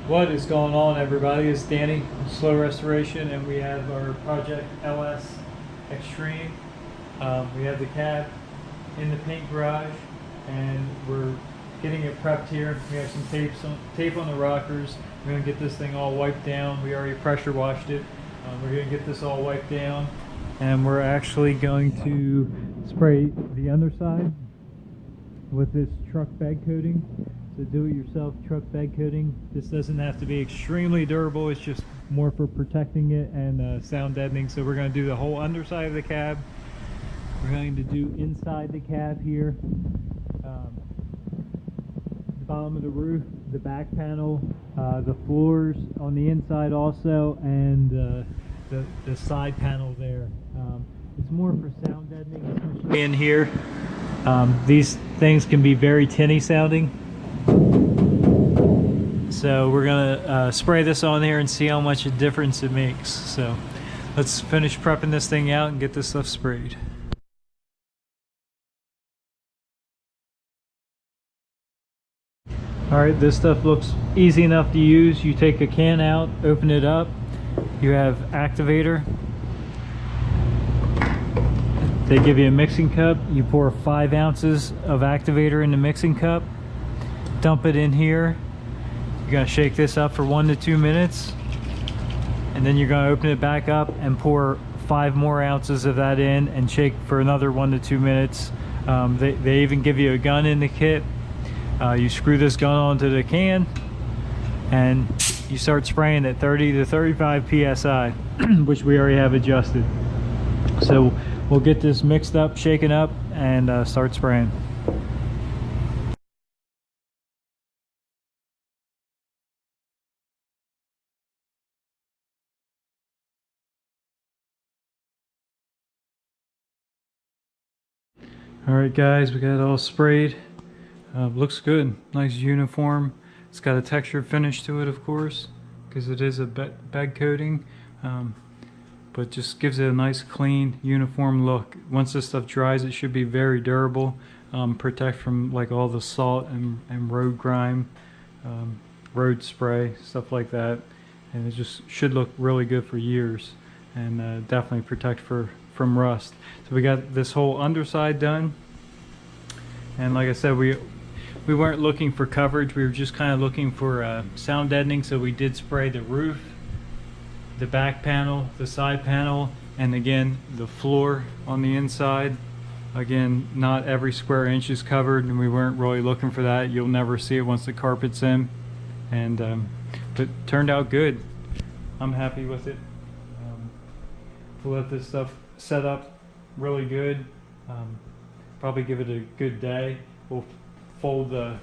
What is going on, everybody? It's Danny from Slow Restoration, and we have our project LS Extreme. We have the cab in the paint garage, and we're getting it prepped here. We have some tape on the rockers. We're going to get this thing all wiped down. We already pressure washed it. We're going to get this all wiped down, and we're actually going to spray the underside with this truck bed coating. So do-it-yourself truck bed coating. This doesn't have to be extremely durable, it's just more for protecting it and sound deadening. So we're going to do the whole underside of the cab. We're going to do inside the cab here, the bottom of the roof, the back panel, the floors on the inside also, and the side panel there. It's more for sound deadening, especially in here. These things can be very tinny sounding. So we're gonna spray this on here and see how much a difference it makes. So let's finish prepping this thing out and get this stuff sprayed. Alright, this stuff looks easy enough to use. You take a can out, open it up, you have activator. They give you a mixing cup. You pour 5 ounces of activator in the mixing cup, dump it in here. You're going to shake this up for 1 to 2 minutes, and then you're going to open it back up and pour 5 more ounces of that in and shake for another 1 to 2 minutes. They even give you a gun in the kit. You screw this gun onto the can and you start spraying at 30 to 35 psi, which we already have adjusted. So we'll get this mixed up, shaken up, and start spraying. Alright guys, we got it all sprayed. Looks good, nice uniform. It's got a textured finish to it, of course, because it is a bed coating. But just gives it a nice clean uniform look. Once this stuff dries, it should be very durable, protect from like all the salt and road grime, road spray, stuff like that, and it just should look really good for years, and definitely protect from rust. So we got this whole underside done, and like I said, we weren't looking for coverage, we were just kind of looking for sound deadening. So we did spray the roof, the back panel, the side panel, and again the floor on the inside. Again, not every square inch is covered, and we weren't really looking for that. You'll never see it once the carpet's in, and but it turned out good. I'm happy with it. We'll let this stuff set up really good. Probably give it a good day. We'll fold the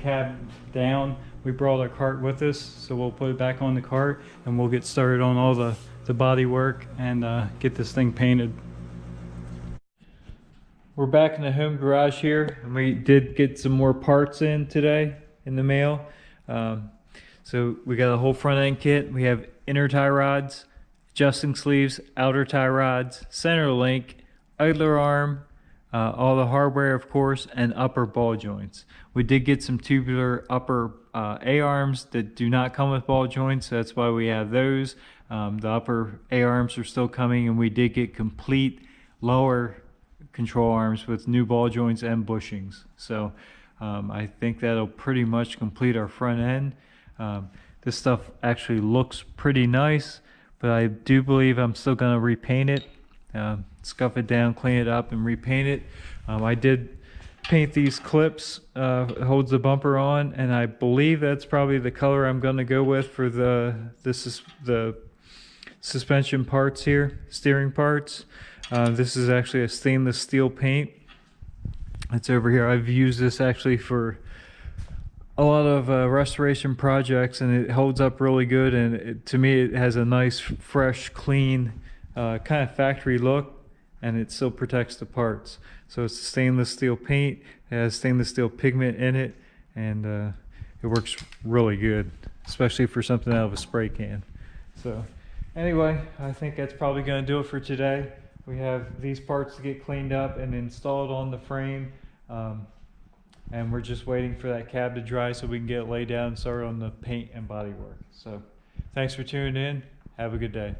cab down. We brought our cart with us, so we'll put it back on the cart and we'll get started on all the body work and get this thing painted. We're back in the home garage here, and we did get some more parts in today in the mail. So we got a whole front end kit. We have inner tie rods, adjusting sleeves, outer tie rods, center link, idler arm, all the hardware, of course, and upper ball joints. We did get some tubular upper A-arms that do not come with ball joints, so that's why we have those. The upper A-arms are still coming, and we did get complete lower control arms with new ball joints and bushings. So I think that'll pretty much complete our front end. This stuff actually looks pretty nice, but I do believe I'm still going to repaint it. Scuff it down, clean it up, and repaint it. I did paint these clips, it holds the bumper on, and I believe that's probably the color I'm going to go with for the suspension parts here, steering parts. This is actually a stainless steel paint. It's over here. I've used this actually for a lot of restoration projects, and it holds up really good, and to me it has a nice, fresh, clean, kind of factory look, and it still protects the parts. So it's stainless steel paint, it has stainless steel pigment in it, and it works really good, especially for something out of a spray can. So anyway, I think that's probably going to do it for today. We have these parts to get cleaned up and installed on the frame. and we're just waiting for that cab to dry so we can get it laid down and start on the paint and body work. So thanks for tuning in. Have a good day.